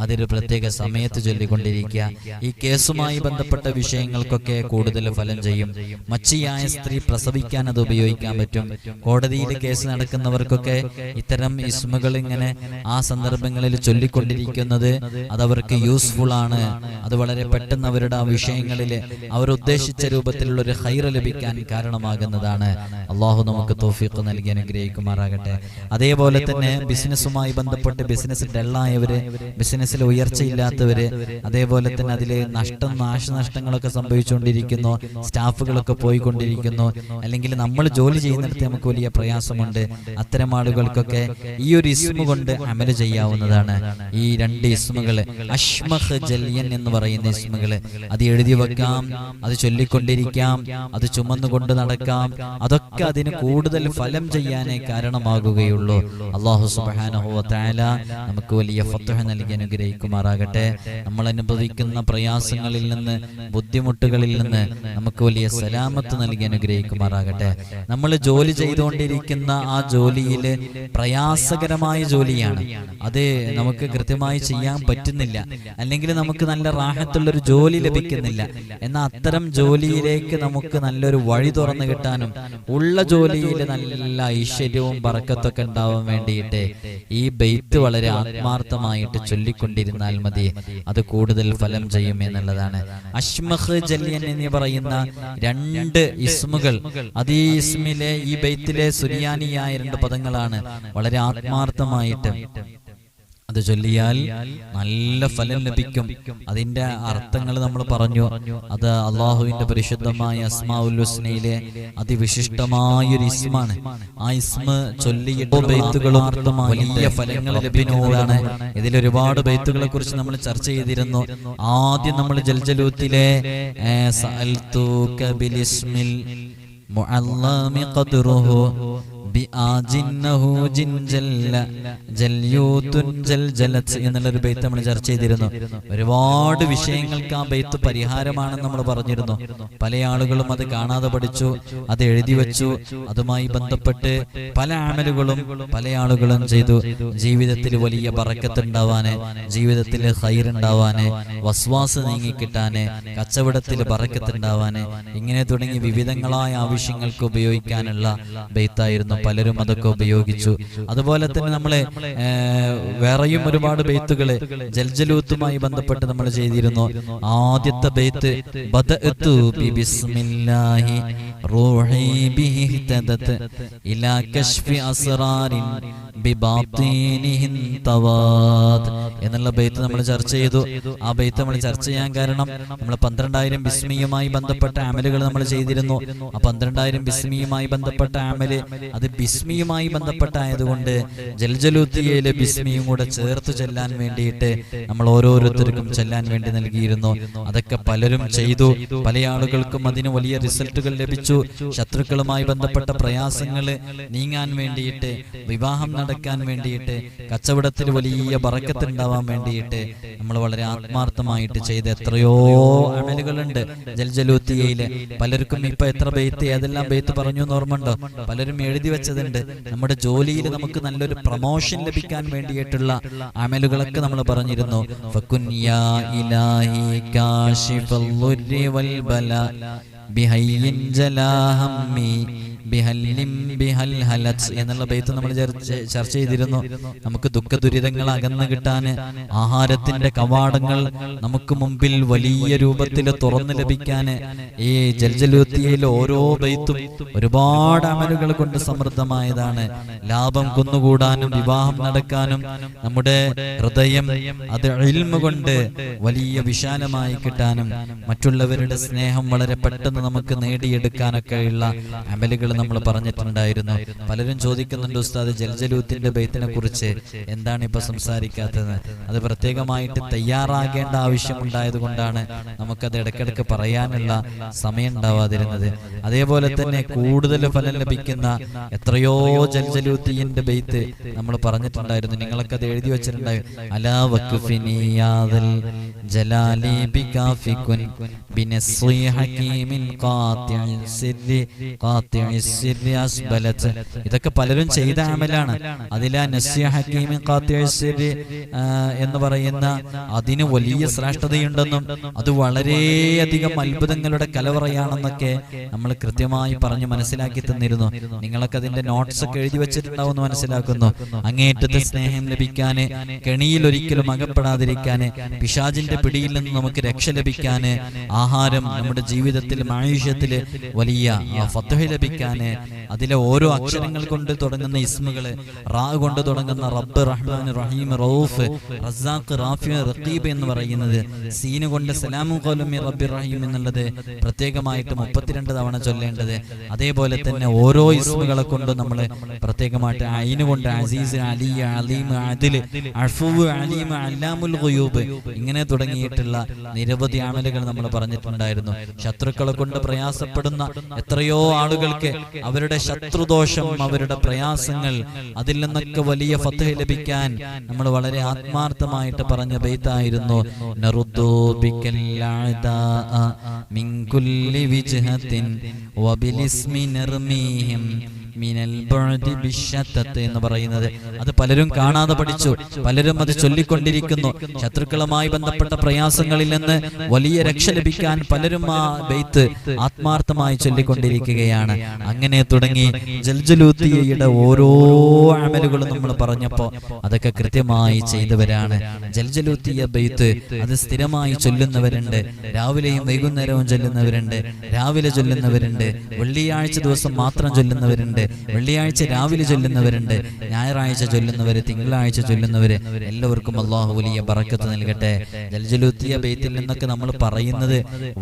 അതൊരു പ്രത്യേക സമയത്ത് ചൊല്ലിക്കൊണ്ടിരിക്കുക. ഈ കേസുമായി ബന്ധപ്പെട്ട വിഷയങ്ങൾക്കൊക്കെ കൂടുതൽ ഫലം ചെയ്യും. മച്ചിയായ സ്ത്രീ പ്രസവിക്കാൻ അത് ഉപയോഗിക്കാൻ പറ്റും. കോടതിയിൽ കേസ് നടക്കുന്നവർക്കൊക്കെ ഇത്തരം ഇസ്മുകൾ ഇങ്ങനെ ആ സന്ദർഭങ്ങളിൽ ചൊല്ലിക്കൊണ്ടിരിക്കുന്നത് അതവർക്ക് യൂസ്ഫുൾ ആണ്. അത് വളരെ പെട്ടെന്ന് അവരുടെ ആ വിഷയങ്ങളിൽ അവർ ഉദ്ദേശിച്ച രൂപത്തിലുള്ള ഒരു ഖൈർ ലഭിക്കാൻ കാരണമാകുന്നതാണ്. അള്ളാഹു നമുക്ക് തൗഫീഖ് നൽകി അനുഗ്രഹിക്കുമാറാകട്ടെ. അതേപോലെ തന്നെ ബിസിനസ്സുമായി ബന്ധപ്പെട്ട് ബിസിനസ് ഡള്ളായവര്, ബിസിനസ്സിൽ ഉയർച്ചയില്ലാത്തവര്, അതേപോലെ തന്നെ അതിൽ നാശനഷ്ടങ്ങളൊക്കെ സംഭവിച്ചുകൊണ്ടിരിക്കുന്നു, സ്റ്റാഫുകളൊക്കെ പോയിക്കൊണ്ടിരിക്കുന്നു, അല്ലെങ്കിൽ നമ്മൾ ജോലി ചെയ്യുന്നിടത്ത് നമുക്ക് വലിയ പ്രയാസമുണ്ട്, അത്തരം ആളുകൾക്കൊക്കെ ഈ ഒരു ഇസ്മു കൊണ്ട് അമല് ചെയ്യാവുന്നതാണ്. ഈ 2 ഇസ്മുകള് അഷ്മഖ് ജല്യൻ എന്ന് പറയുന്ന ഇസ്മുകള് അത് എഴുതി വെക്കാം, അത് ചൊല്ലിക്കൊണ്ടിരിക്കാം, അത് ചുമന്നുകൊണ്ട് നടക്കാം. അതൊക്കെ അതിന് കൂടുതൽ ഫലം ചെയ്യാനേ കാരണമാകുകയുള്ളൂ. അല്ലാഹു സുബ്ഹാനഹു വ തആല നമുക്ക് വലിയ ഫത്ഹ് നൽകി അനുഗ്രഹിക്കുമാറാകട്ടെ. നമ്മൾ അനുഭവിക്കുന്ന പ്രയാസങ്ങളിൽ നിന്ന്, ബുദ്ധിമുട്ടുകളിൽ നിന്ന് നമുക്ക് വലിയ സലാമത്ത് നൽകി അനുഗ്രഹിക്കുമാറാകട്ടെ. നമ്മൾ ജോലി ചെയ്തുകൊണ്ടിരിക്കുന്ന ആ ജോലിയിൽ പ്രയാസകരമായ ജോലിയാണ്, അത് നമുക്ക് കൃത്യമായി ചെയ്യാൻ പറ്റുന്നില്ല, അല്ലെങ്കിൽ നമുക്ക് നല്ല റാഹത്തുള്ളൊരു ജോലി ലഭിക്കുന്നില്ല. എന്നാൽ അത്തരം ജോലിയിലേക്ക് നമുക്ക് നല്ലൊരു വഴി തുറന്നു കിട്ടാനും ഉള്ള ജോലിയിൽ നല്ല ഐശ്വര്യവും ബറക്കത്തൊക്കെ ഉണ്ടാവാൻ വേണ്ടിയിട്ട് ഈ ബൈത്ത് വളരെ ആത്മാർത്ഥമായിട്ട് ചൊല്ലിക്കൊണ്ടിരുന്നാൽ മതി. അത് കൂടുതൽ ഫലം ചെയ്യും എന്നുള്ളതാണ്. അഷ്മഖ് ജല്യൻ എന്ന് പറയുന്ന 2 ഇസ്മുകൾ, അത് ഈ ഇസ്മിലെ ഈ ബൈത്തിലെ സുരിയാനിയായ 2 പദങ്ങളാണ്. വളരെ ആത്മാർത്ഥമായിട്ട് അത് ചൊല്ലിയാൽ നല്ല ഫലം ലഭിക്കും. അതിന്റെ അർത്ഥങ്ങൾ നമ്മൾ പറഞ്ഞു. അത് അള്ളാഹുവിന്റെ പരിശുദ്ധമായ അസ്മാഉൽ ഹുസ്നയിലെ അതിവിശിഷ്ടമായൊരു ഇസ്മാണ്. ആ ഇസ്മ ചൊല്ലിയിട്ട് ബൈത്തുകളും വലിയ ഫലങ്ങൾ ലഭിക്കുന്നതാണ്. ഇതിൽ ഒരുപാട് ബൈത്തുകളെ കുറിച്ച് നമ്മൾ ചർച്ച ചെയ്തിരുന്നു. ആദ്യം നമ്മൾ ജൽജലൂത്തിലെ സഅൽതുക ബിലിസ്മിൽ മുഅല്ലമി ഖദ്റുഹു എന്നുള്ളൊരു ബൈത്ത് നമ്മൾ ചർച്ച ചെയ്തിരുന്നു. ഒരുപാട് വിഷയങ്ങൾക്ക് ആ ബൈത്ത് പരിഹാരമാണെന്ന് നമ്മൾ പറഞ്ഞിരുന്നു. പല ആളുകളും അത് കാണാതെ പഠിച്ചു, അത് എഴുതി വെച്ചു. അതുമായി ബന്ധപ്പെട്ട് പല അമലുകളും പല ആളുകളും ചെയ്തു. ജീവിതത്തിൽ വലിയ ബറക്കത്ത് ഉണ്ടാവാന്, ജീവിതത്തിൽ ഖൈർ ഉണ്ടാവാന്, വസ്വാസ് നീങ്ങിക്കിട്ടാന്, കച്ചവടത്തിൽ ബറക്കത്ത് ഉണ്ടാവാന്, ഇങ്ങനെ തുടങ്ങി വിവിധങ്ങളായ ആവശ്യങ്ങൾക്ക് ഉപയോഗിക്കാനുള്ള ബൈത്തായിരുന്നു. പലരും അതൊക്കെ ഉപയോഗിച്ചു. അതുപോലെ തന്നെ നമ്മളെ വേറെയും ഒരുപാട് ബൈത്തുകള് ജൽജലൂത്തുമായി ബന്ധപ്പെട്ട് നമ്മൾ ചെയ്തിരുന്നു. ആദ്യത്തെ ബൈത്ത് ബദഅതു ബിസ്മില്ലാഹി റൂഹി ബിഹി ഇഹ്തദത് ഇലാ കശ്ഫി അസ്റാരിൻ ബിബാത്തിനിഹിൻ തവാത് എന്നുള്ള ബൈത്ത് നമ്മൾ ചർച്ച ചെയ്തു. ആ ബൈത്ത് നമ്മൾ ചർച്ച ചെയ്യാൻ കാരണം നമ്മൾ 12,000 ബിസ്മിയുമായി ബന്ധപ്പെട്ട അമലുകൾ നമ്മൾ ചെയ്തിരുന്നു. ആ 12,000 ബിസ്മിയുമായി ബന്ധപ്പെട്ട അമല് അത് ബിസ്മിയുമായി ബന്ധപ്പെട്ടായതുകൊണ്ട് ജൽജലൂത്തിയയിലെ ബിസ്മിയും കൂടെ ചേർത്ത് ചെല്ലാൻ വേണ്ടിയിട്ട് നമ്മൾ ഓരോരുത്തർക്കും ചെല്ലാൻ വേണ്ടി നൽകിയിരുന്നു. അതൊക്കെ പലരും ചെയ്തു. പല ആളുകൾക്കും അതിന് വലിയ റിസൾട്ടുകൾ ലഭിച്ചു. ശത്രുക്കളുമായി ബന്ധപ്പെട്ട പ്രയാസങ്ങൾ നീങ്ങാൻ വേണ്ടിയിട്ട്, വിവാഹം നടക്കാൻ വേണ്ടിയിട്ട്, കച്ചവടത്തിൽ വലിയ ബറക്കത്ത് ഉണ്ടാവാൻ വേണ്ടിയിട്ട് നമ്മൾ വളരെ ആത്മാർത്ഥമായിട്ട് ചെയ്ത എത്രയോ അമലുകളുണ്ട് ജൽജലൂത്തിയയില്. പലർക്കും ഇപ്പൊ എത്ര ബൈത്ത് ഏതെല്ലാം ബൈത്ത് പറഞ്ഞു എന്ന് ഓർമ്മയുണ്ടോ? പലരും എഴുതി വെച്ചതുണ്ട്. നമ്മുടെ ജോലിയിൽ നമുക്ക് നല്ലൊരു പ്രമോഷൻ ലഭിക്കാൻ വേണ്ടിയിട്ടുള്ള അമലുകളൊക്കെ നമ്മൾ പറഞ്ഞിരുന്നു. ഫകുൻ യാ ഇലാഹി കാശിഫൽ ദുർരി വൽ ബലാ ബിഹയ്യിൻ ജലാഹമ്മി എന്നുള്ള ബൈത്ത് നമ്മൾ ചർച്ച ചെയ്തിരുന്നു. നമുക്ക് ദുഃഖ ദുരിതങ്ങൾ അകന്നു കിട്ടാൻ ആഹാരത്തിന്റെ കവാടങ്ങൾ നമുക്ക് മുമ്പിൽ വലിയ രൂപത്തിൽ തുറന്നു ലഭിക്കാൻ ഈ ജൽജലൂത്തിയയിലെ ഓരോ ബൈത്തും ഒരുപാട് അമലുകൾ കൊണ്ട് സമൃദ്ധമായതാണ്. ലാഭം കുന്നുകൂടാനും വിവാഹം നടക്കാനും നമ്മുടെ ഹൃദയം അത് ഇൽമ കൊണ്ട് വലിയ വിശാലമായി കിട്ടാനും മറ്റുള്ളവരുടെ സ്നേഹം വളരെ പെട്ടെന്ന് നമുക്ക് നേടിയെടുക്കാനൊക്കെയുള്ള അമലുകൾ നമ്മൾ പറഞ്ഞിട്ടുണ്ടായിരുന്നു. പലരും ചോദിക്കുന്നുണ്ട്, ഉസ്താദ് ജൽജലൂത്തിന്റെ ബൈത്തിനെ കുറിച്ച് എന്താണ് ഇപ്പൊ സംസാരിക്കാത്തത്? അത് പ്രത്യേകമായിട്ട് തയ്യാറാകേണ്ട ആവശ്യമുണ്ടായത് കൊണ്ടാണ് നമുക്കത് ഇടയ്ക്കിടയ്ക്ക് പറയാനുള്ള സമയം ഉണ്ടാവാതിരുന്നത്. അതേപോലെ തന്നെ കൂടുതൽ ഫലം ലഭിക്കുന്ന എത്രയോ ജൽജലൂത്തിന്റെ ബൈത്ത് നമ്മൾ പറഞ്ഞിട്ടുണ്ടായിരുന്നു. നിങ്ങളൊക്കെ അത് എഴുതി വെച്ചിട്ടുണ്ടായിരുന്നു. അലാ വഖ്ഫിനി യാദൽ ജലാലി ബികാഫികുൻ ബിനസ്രി ഹകീമിൻ ഖാതിഇ സിർരി ഖാതിഇ ഇതൊക്കെ പലരും ചെയ്ത അമലാണ്. അതിലാ നസ്യ ഹക്കീമി ഖാത്തിഇ സിർരി എന്ന് പറയുന്ന അതിന് വലിയ ശ്രേഷ്ഠതയുണ്ടെന്നും അത് വളരെയധികം അത്ഭുതങ്ങളുടെ കലവറയാണെന്നൊക്കെ നമ്മൾ കൃത്യമായി പറഞ്ഞ് മനസ്സിലാക്കി തന്നിരുന്നു. നിങ്ങളൊക്കെ അതിന്റെ നോട്ട്സ് ഒക്കെ എഴുതി വെച്ചിട്ടുണ്ടാവും എന്ന് മനസ്സിലാക്കുന്നു. അങ്ങേറ്റത്തെ സ്നേഹം ലഭിക്കാന്, കെണിയിൽ ഒരിക്കലും അകപ്പെടാതിരിക്കാന്, പിശാചിന്റെ പിടിയിൽ നിന്ന് നമുക്ക് രക്ഷ ലഭിക്കാന്, ആഹാരം നമ്മുടെ ജീവിതത്തിൽ മഈശത്തിൽ വലിയ ഫത്ഹ് ലഭിക്കാന്, അതിലെ ഓരോ അക്ഷരങ്ങൾ കൊണ്ട് തുടങ്ങുന്ന ഇസ്മുകള്, റാ കൊണ്ട് തുടങ്ങുന്ന റബ്ബ്, റഹ്മാൻ, റഹീം, റഊഫ്, റസാഖ്, റാഫി, റഖീബ് എന്ന് പറയുന്നത്, സീന് കൊണ്ട് സലാമു ഖൗലും മിർ റബ്ബിർ റഹീം എന്നുള്ളത് പ്രത്യേകമായിട്ട് 32 തവണ ചൊല്ലേണ്ടത്. അതേപോലെ തന്നെ ഓരോ ഇസ്മുകളെ കൊണ്ട് നമ്മൾ പ്രത്യേകമായിട്ട് ഐന് കൊണ്ട് അസീസ്, അലി, അലീം, അദിൽ, അഫ്വ്, അലീം, അല്ലാമുൽ ഗുയൂബ് ഇങ്ങനെ തുടങ്ങിയിട്ടുള്ള നിരവധി അമലുകൾ നമ്മൾ പറഞ്ഞിട്ടുണ്ടായിരുന്നു. ശത്രുക്കളെ കൊണ്ട് പ്രയാസപ്പെടുന്ന എത്രയോ ആളുകൾക്ക് അവരുടെ ശത്രുദോഷം, അവരുടെ പ്രയാസങ്ങൾ, അതിൽ നിന്നൊക്കെ വലിയ ഫത്ഹ് ലഭിക്കാൻ നമ്മൾ വളരെ ആത്മാർത്ഥമായിട്ട് പറഞ്ഞ ബൈത്തായിരുന്നു. നറുദ്ദു ബിക്കൽ അഅദാഅ മിൻ കുല്ലി വിജ്ഹത്തിൻ വബിലിസ്മി നർമീഹിം മിനൽ ബഅദി ബിശത്തത്ത് എന്ന് പറയുന്നത്. അത് പലരും കാണാതെ പഠിച്ചു, പലരും അത് ചൊല്ലിക്കൊണ്ടിരിക്കുന്നു. ശത്രുക്കളുമായി ബന്ധപ്പെട്ട പ്രയാസങ്ങളിൽ നിന്ന് വലിയ രക്ഷ ലഭിക്കാൻ പലരും ആ ബൈത്ത് ആത്മാർത്ഥമായി ചൊല്ലിക്കൊണ്ടിരിക്കുകയാണ്. അങ്ങനെ തുടങ്ങി ജൽജലൂത്തിയയുടെ ഓരോ അമലുകളും നമ്മൾ പറഞ്ഞപ്പോൾ അതൊക്കെ കൃത്യമായി ചെയ്തവരാണ്. ജൽജലൂത്തിയ ബൈത്ത് അത് സ്ഥിരമായി ചൊല്ലുന്നവരുണ്ട്, രാവിലെയും വൈകുന്നേരവും ചൊല്ലുന്നവരുണ്ട്, രാവിലെ ചൊല്ലുന്നവരുണ്ട്, വെള്ളിയാഴ്ച ദിവസം മാത്രം ചൊല്ലുന്നവരുണ്ട്, വെള്ളിയാഴ്ച രാവിലെ ചൊല്ലുന്നവരുണ്ട്, ഞായറാഴ്ച ചൊല്ലുന്നവര്, തിങ്കളാഴ്ച ചൊല്ലുന്നവര്. എല്ലാവർക്കും അല്ലാഹു വലിയ ബറക്കത്ത് നൽകട്ടെ. ജൽജലൂത്തിയ ബൈത്തിൽ നിന്നൊക്കെ നമ്മൾ പറയുന്നത്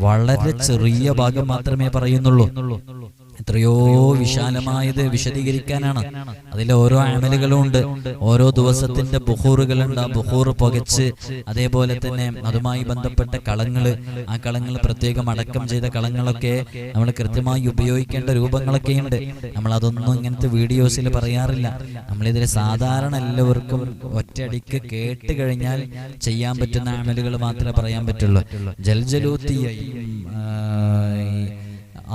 വളരെ ചെറിയ ഭാഗം മാത്രമേ പറയുന്നുള്ളൂ. എത്രയോ വിശാലമായത് വിശദീകരിക്കാനാണ്. അതിലെ ഓരോ അമലുകളും ഉണ്ട്, ഓരോ ദിവസത്തിന്റെ ബുഖൂറുകളുണ്ട്. ആ ബുഖൂർ പുകച്ച്, അതേപോലെ തന്നെ അതുമായി ബന്ധപ്പെട്ട കളങ്ങള്, ആ കളങ്ങൾ പ്രത്യേകം അടക്കം ചെയ്ത കളങ്ങളൊക്കെ നമ്മൾ കൃത്യമായി ഉപയോഗിക്കേണ്ട രൂപങ്ങളൊക്കെയുണ്ട്. നമ്മൾ അതൊന്നും ഇങ്ങനത്തെ വീഡിയോസിൽ പറയാറില്ല. നമ്മളിതിൽ സാധാരണ എല്ലാവർക്കും ഒറ്റയടിക്ക് കേട്ട് കഴിഞ്ഞാൽ ചെയ്യാൻ പറ്റുന്ന അമലുകൾ മാത്രമേ പറയാൻ പറ്റുള്ളൂ. ജൽജലൂത്തിയയും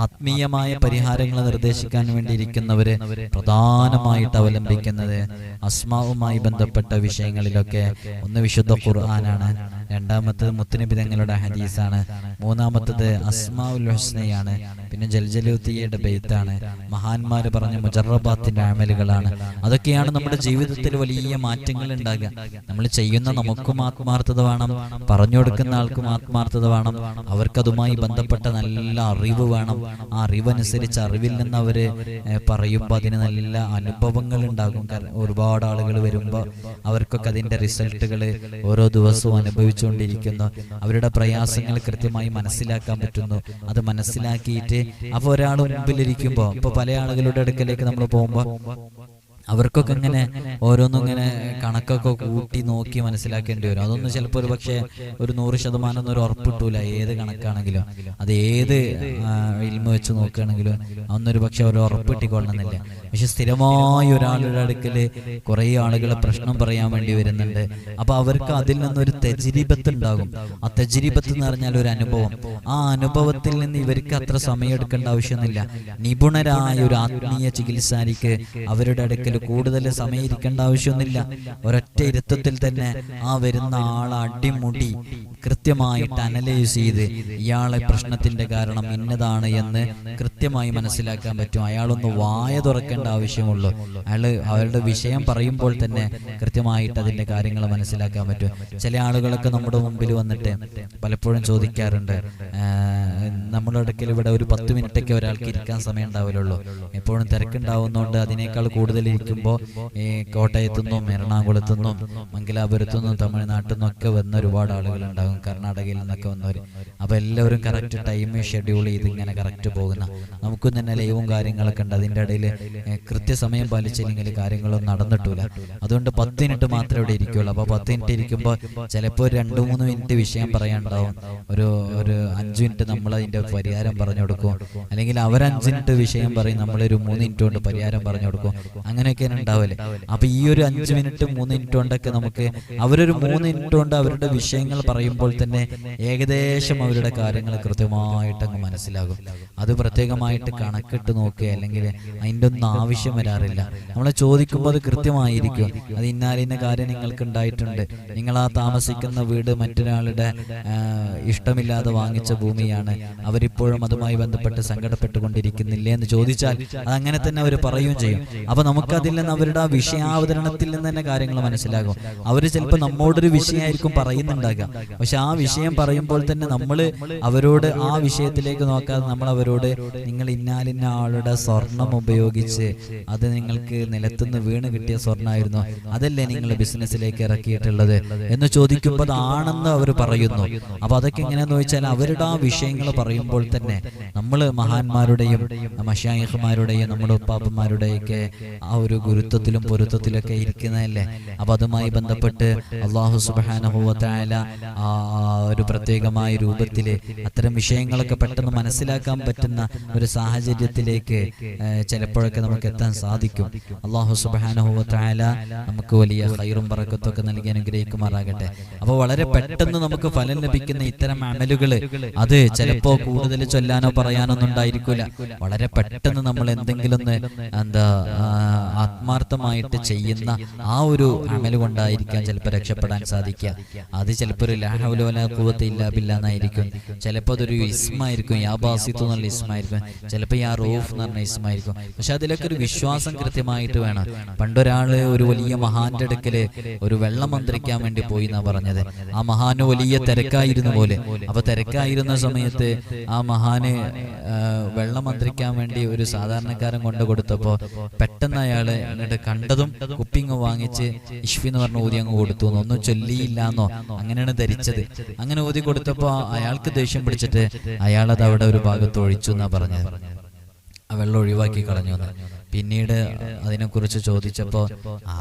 ആത്മീയമായ പരിഹാരങ്ങൾ നിർദ്ദേശിക്കാൻ വേണ്ടി ഇരിക്കുന്നവര് പ്രധാനമായിട്ട് അവലംബിക്കുന്നത് അസ്മാവുമായി ബന്ധപ്പെട്ട വിഷയങ്ങളിലൊക്കെ ഒന്ന് വിശുദ്ധ ഖുർആനാണ്, രണ്ടാമത്തത് മുത്തുനബി തങ്ങളുടെ ഹദീസാണ്, മൂന്നാമത്തത് അസ്മാഉൽ ഹുസ്നയാണ്, പിന്നെ ജൽജലൂത്തിയയുടെ ബൈത്താണ്, മഹാന്മാര് പറഞ്ഞ മുജറബാത്തിന്റെ അമലുകളാണ്. അതൊക്കെയാണ് നമ്മുടെ ജീവിതത്തിൽ വലിയ മാറ്റങ്ങൾ ഉണ്ടാകുക. നമ്മൾ ചെയ്യുന്ന നമുക്കും ആത്മാർത്ഥത വേണം, പറഞ്ഞു കൊടുക്കുന്ന ആൾക്കും ആത്മാർത്ഥത വേണം, അവർക്കതുമായി ബന്ധപ്പെട്ട നല്ല അറിവ് വേണം. ആ അറിവനുസരിച്ച് അറിവിൽ നിന്ന് അവര് പറയുമ്പോൾ അതിന് നല്ല അനുഭവങ്ങൾ ഉണ്ടാകും. ഒരുപാട് ആളുകൾ വരുമ്പോൾ അവർക്കൊക്കെ അതിന്റെ റിസൾട്ടുകൾ ഓരോ ദിവസവും അനുഭവിച്ചുകൊണ്ടിരിക്കുന്നു. അവരുടെ പ്രയാസങ്ങൾ കൃത്യമായി മനസ്സിലാക്കാൻ പറ്റുന്നു. അത് മനസ്സിലാക്കിയിട്ട് അപ്പൊ ഒരാൾ മുമ്പിലിരിക്കുമ്പോൾ, ഇപ്പൊ പല ആളുകളുടെ അടുക്കലേക്ക് നമ്മൾ പോകുമ്പോൾ അവർക്കൊക്കെ ഇങ്ങനെ ഓരോന്നും ഇങ്ങനെ കണക്കൊക്കെ കൂട്ടി നോക്കി മനസ്സിലാക്കേണ്ടി വരും. അതൊന്നും ചിലപ്പോൾ ഒരു പക്ഷേ ഒരു 100% ഒരു ഉറപ്പിട്ടൂല. ഏത് കണക്കാണെങ്കിലും അത് ഏത് ഇൽമ വെച്ച് നോക്കുകയാണെങ്കിലും അതൊന്നൊരു പക്ഷെ ഒരു ഉറപ്പിട്ടിക്കൊള്ളണമെന്നില്ല. പക്ഷെ സ്ഥിരമായി ഒരാളുടെ അടുക്കൽ കുറേ ആളുകളെ പ്രശ്നം പറയാൻ വേണ്ടി വരുന്നുണ്ട്. അപ്പൊ അവർക്ക് അതിൽ നിന്നൊരു തജ്രിബത്ത് ഉണ്ടാകും. ആ തജ്രിബത്ത് എന്ന് പറഞ്ഞാൽ ഒരു അനുഭവം. ആ അനുഭവത്തിൽ നിന്ന് ഇവർക്ക് അത്ര സമയം എടുക്കേണ്ട ആവശ്യമൊന്നുമില്ല. നിപുണരായ ഒരു ആത്മീയ ചികിത്സാരിക്ക് അവരുടെ അടുക്കൽ കൂടുതൽ സമയം ഇരിക്കേണ്ട ആവശ്യമൊന്നുമില്ല. ഒരൊറ്റ ഇരുത്തത്തിൽ തന്നെ ആ വരുന്ന ആളെ അടിമുടി കൃത്യമായിട്ട് അനലൈസ് ചെയ്ത് ഇയാളെ പ്രശ്നത്തിന്റെ കാരണം ഇന്നതാണ് എന്ന് കൃത്യമായി മനസ്സിലാക്കാൻ പറ്റും. അയാളൊന്ന് വായ തുറക്കേണ്ട ആവശ്യമുള്ളൂ. അവരുടെ വിഷയം പറയുമ്പോൾ തന്നെ കൃത്യമായിട്ട് അതിന്റെ കാര്യങ്ങൾ മനസ്സിലാക്കാൻ പറ്റും. ചില ആളുകളൊക്കെ നമ്മുടെ മുമ്പിൽ വന്നിട്ട് പലപ്പോഴും ചോദിക്കാറുണ്ട്, നമ്മുടെ അടുക്കൽ ഇവിടെ ഒരു 10 മിനിറ്റൊക്കെ ഒരാൾക്ക് ഇരിക്കാൻ സമയം ഉണ്ടാവില്ലുള്ളൂ, എപ്പോഴും തിരക്കുണ്ടാവുന്നതുകൊണ്ട് അതിനേക്കാൾ കൂടുതൽ ഇരിക്കുമ്പോൾ കോട്ടയത്തുനിന്നും എറണാകുളത്തുനിന്നും മംഗലാപുരത്തുനിന്നും തമിഴ്നാട്ടിൽ നിന്നൊക്കെ വന്ന ഒരുപാട് ആളുകൾ ഉണ്ടാകും, കർണാടകയിൽ നിന്നൊക്കെ വന്നവർ. അപ്പോൾ എല്ലാവരും കറക്റ്റ് ടൈം ഷെഡ്യൂൾ ചെയ്ത് ഇങ്ങനെ കറക്റ്റ് പോകുന്ന, നമുക്കും തന്നെ ലൈവും കാര്യങ്ങളൊക്കെ ഉണ്ട്. അതിൻ്റെ ഇടയിൽ കൃത്യസമയം പാലിച്ചില്ലെങ്കിൽ കാര്യങ്ങളൊന്നും നടന്നിട്ടില്ല. അതുകൊണ്ട് 10 മിനിറ്റ് മാത്രമേ ഇവിടെ ഇരിക്കുള്ളൂ. അപ്പോൾ 10 മിനിറ്റ് ഇരിക്കുമ്പോൾ ചിലപ്പോൾ 2-3 മിനിറ്റ് വിഷയം പറയാനുണ്ടാവും. ഒരു 5 മിനിറ്റ് നമ്മൾ അതിൻ്റെ പരിഹാരം പറഞ്ഞു കൊടുക്കും, അല്ലെങ്കിൽ അവർ 5 മിനിറ്റ് വിഷയം പറയും, നമ്മളൊരു 3 മിനിറ്റ് കൊണ്ട് പരിഹാരം പറഞ്ഞു കൊടുക്കും. അങ്ങനെയൊക്കെയാണ് ഉണ്ടാവല്ലേ. അപ്പൊ ഈ ഒരു 5 മിനിറ്റ് 3 മിനിറ്റ് കൊണ്ടൊക്കെ നമുക്ക് അവരൊരു 3 മിനിറ്റ് കൊണ്ട് അവരുടെ വിഷയങ്ങൾ പറയുമ്പോൾ പറയുമ്പോൾ തന്നെ ഏകദേശം അവരുടെ കാര്യങ്ങൾ കൃത്യമായിട്ട് അങ്ങ് മനസ്സിലാകും. അത് പ്രത്യേകമായിട്ട് കണക്കിട്ട് നോക്കുക, അല്ലെങ്കിൽ അതിൻ്റെ ഒന്നും ആവശ്യം വരാറില്ല. നമ്മളെ ചോദിക്കുമ്പോൾ അത് കൃത്യമായിരിക്കും. അത് ഇന്നാലിന്ന കാര്യം നിങ്ങൾക്ക് ഉണ്ടായിട്ടുണ്ട്, നിങ്ങൾ ആ താമസിക്കുന്ന വീട് മറ്റൊരാളുടെ ഇഷ്ടമില്ലാതെ വാങ്ങിച്ച ഭൂമിയാണ്, അവരിപ്പോഴും അതുമായി ബന്ധപ്പെട്ട് സങ്കടപ്പെട്ടുകൊണ്ടിരിക്കുന്നില്ലേ എന്ന് ചോദിച്ചാൽ അതങ്ങനെ തന്നെ അവർ പറയുകയും ചെയ്യും. അപ്പൊ നമുക്കതിൽ നിന്ന് അവരുടെ ആ വിഷയാവതരണത്തിൽ നിന്ന് തന്നെ കാര്യങ്ങൾ മനസ്സിലാകും. അവർ ചിലപ്പോൾ നമ്മോടൊരു വിഷയമായിരിക്കും പറയുന്നുണ്ടാകാം, പക്ഷെ ആ വിഷയം പറയുമ്പോൾ തന്നെ നമ്മൾ അവരോട് ആ വിഷയത്തിലേക്ക് നോക്കാതെ നമ്മൾ അവരോട് നിങ്ങൾ ഇന്നാലിന്ന ആളുടെ സ്വർണം ഉപയോഗിച്ച് അത് നിങ്ങൾക്ക് നിലത്തുനിന്ന് വീണ് കിട്ടിയ സ്വർണ്ണമായിരുന്നു, അതല്ലേ നിങ്ങൾ ബിസിനസ്സിലേക്ക് ഇറക്കിയിട്ടുള്ളത് എന്ന് ചോദിക്കുമ്പോൾ അതാണെന്ന് അവർ പറയുന്നു. അപ്പൊ അതൊക്കെ എങ്ങനെയാന്ന് ചോദിച്ചാൽ അവരുടെ ആ വിഷയങ്ങൾ പറയുമ്പോൾ തന്നെ നമ്മൾ മഹാന്മാരുടെയും മശായിഖ്മാരുടെയും നമ്മുടെ ഉപ്പാപ്പന്മാരുടെയൊക്കെ ആ ഒരു ഗുരുത്വത്തിലും പൊരുത്തത്തിലൊക്കെ ഇരിക്കുന്നതല്ലേ. അപ്പൊ അതുമായി ബന്ധപ്പെട്ട് അല്ലാഹു സുബ്ഹാനഹു വ തആല ആ ഒരു പ്രത്യേകമായ രൂപത്തിൽ അത്തരം വിഷയങ്ങളൊക്കെ പെട്ടെന്ന് മനസ്സിലാക്കാൻ പറ്റുന്ന ഒരു സാഹചര്യത്തിലേക്ക് ചിലപ്പോഴൊക്കെ നമുക്ക് എത്താൻ സാധിക്കും. അല്ലാഹു സുബ്ഹാനഹു വ തആല നമുക്ക് വലിയ ഖൈറും ബറക്കത്തും ഒക്കെ നൽകി അനുഗ്രഹിക്കുമാറാകട്ടെ. അപ്പോൾ വളരെ പെട്ടെന്ന് നമുക്ക് ഫലം ലഭിക്കുന്ന ഇത്തരം അമലുകൾ അത് ചിലപ്പോ കൂടുതൽ ചൊല്ലാനോ പറയാനോ ഒന്നും ഉണ്ടായിരിക്കില്ല. വളരെ പെട്ടെന്ന് നമ്മൾ എന്തെങ്കിലും ആത്മാർത്ഥമായിട്ട് ചെയ്യുന്ന ആ ഒരു അമല് കൊണ്ടായിരിക്കാം ചിലപ്പോൾ രക്ഷപ്പെടാൻ സാധിക്കുക. അത് ചിലപ്പോൾ ഒരു ലാ ഹൗല വലാ ഖുവത ഇല്ലാ ബില്ലാ എന്നായിരിക്കും, ചിലപ്പോൾ അതൊരു ഇസ്മായിരിക്കും, യാ ബാസിത്തു എന്നുള്ള ഇസ്മായിരിക്കും, ചിലപ്പോൾ യാ റഊഫ് എന്ന് പറഞ്ഞ ഇസ്മായിരിക്കും. പക്ഷെ അതിലൊക്കെ ഒരു വിശ്വാസം കൃത്യമായിട്ട് വേണം. പണ്ടൊരാള് ഒരു വലിയ മഹാന്റെ അടുക്കല് ഒരു വെള്ളം മന്ത്രിക്കാൻ വേണ്ടി പോയി എന്നാ പറഞ്ഞത്. ആ മഹാന് വലിയ തിരക്കായിരുന്നു പോലെ. അപ്പൊ തിരക്കായിരുന്ന സമയത്ത് ആ മഹാന് വെള്ളം മന്ത്രിക്കാൻ വേണ്ടി ഒരു സാധാരണക്കാരൻ കൊണ്ടു കൊടുത്തപ്പോ പെട്ടെന്ന് അയാള് എന്നിട്ട് കണ്ടതും കുപ്പിങ് വാങ്ങിച്ച് ഇഷ്ഫി എന്ന് പറഞ്ഞ ഊതി അങ്ങ് കൊടുത്തു. ഒന്നും ചൊല്ലിയില്ലാന്നോ അങ്ങനെയാണ് ധരിച്ചത്. അങ്ങനെ ഊതി കൊടുത്തപ്പോ അയാൾക്ക് ദേഷ്യം പിടിച്ചിട്ട് അയാളത് അവിടെ ഒരു ഭാഗത്ത് ഒഴിച്ചു എന്നാ പറഞ്ഞത്. ആ വെള്ളം ഒഴിവാക്കി കളഞ്ഞു. പിന്നീട് അതിനെക്കുറിച്ച് ചോദിച്ചപ്പോൾ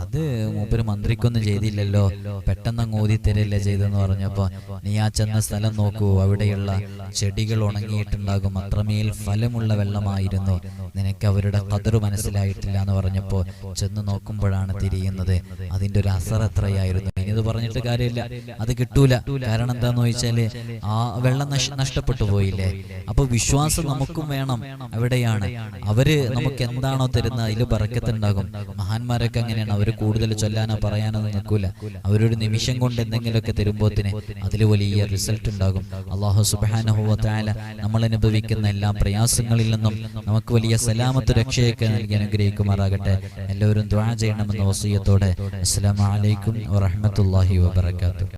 അത് മൂപ്പര് മന്ത്രിക്കൊന്നും ചെയ്തില്ലല്ലോ, പെട്ടെന്ന് അങ്ങ് ഊതിത്തരല്ലേ ചെയ്തെന്ന് പറഞ്ഞപ്പോൾ നീ ആ ചെന്ന സ്ഥലം നോക്കൂ, അവിടെയുള്ള ചെടികൾ ഉണങ്ങിയിട്ടുണ്ടാകും, അത്രമേൽ ഫലമുള്ള വെള്ളമായിരുന്നു, നിനക്ക് അവരുടെ ഖദർ മനസ്സിലായിട്ടില്ല എന്ന് പറഞ്ഞപ്പോൾ ചെന്ന് നോക്കുമ്പോഴാണ് തിരിയുന്നത് അതിൻ്റെ ഒരു അസർ എത്രയായിരുന്നു. ഇനി ഇത് പറഞ്ഞിട്ട് കാര്യമില്ല, അത് കിട്ടൂല. കാരണം എന്താന്ന് ചോദിച്ചാല് ആ വെള്ളം നഷ്ടപ്പെട്ടു പോയില്ലേ. അപ്പൊ വിശ്വാസം നമുക്കും വേണം. എവിടെയാണ് അവര് നമുക്ക് എന്താണോ തരുന്നത് അതിൽ ബറക്കത്തുണ്ടാകും. മഹാന്മാരൊക്കെ അങ്ങനെയാണ്, അവർ കൂടുതൽ ചൊല്ലാനോ പറയാനോ നിൽക്കൂല. അവരൊരു നിമിഷം കൊണ്ട് എന്തെങ്കിലുമൊക്കെ തരുമ്പോത്തിന് അതിൽ വലിയ റിസൾട്ട് ഉണ്ടാകും. അല്ലാഹു സുബ്ഹാനഹു വ തആല നമ്മൾ അനുഭവിക്കുന്ന എല്ലാ പ്രയാസങ്ങളിൽ നിന്നും നമുക്ക് വലിയ സലാമത്ത് രക്ഷയൊക്കെ നൽകി അനുഗ്രഹിക്കുമാറാകട്ടെ. എല്ലാവരും ദുആ ചെയ്യണമെന്ന വസിയത്തോടെ അസ്സലാമു അലൈക്കും വറഹ്മത്തുള്ളാഹി വബറകാതുഹു.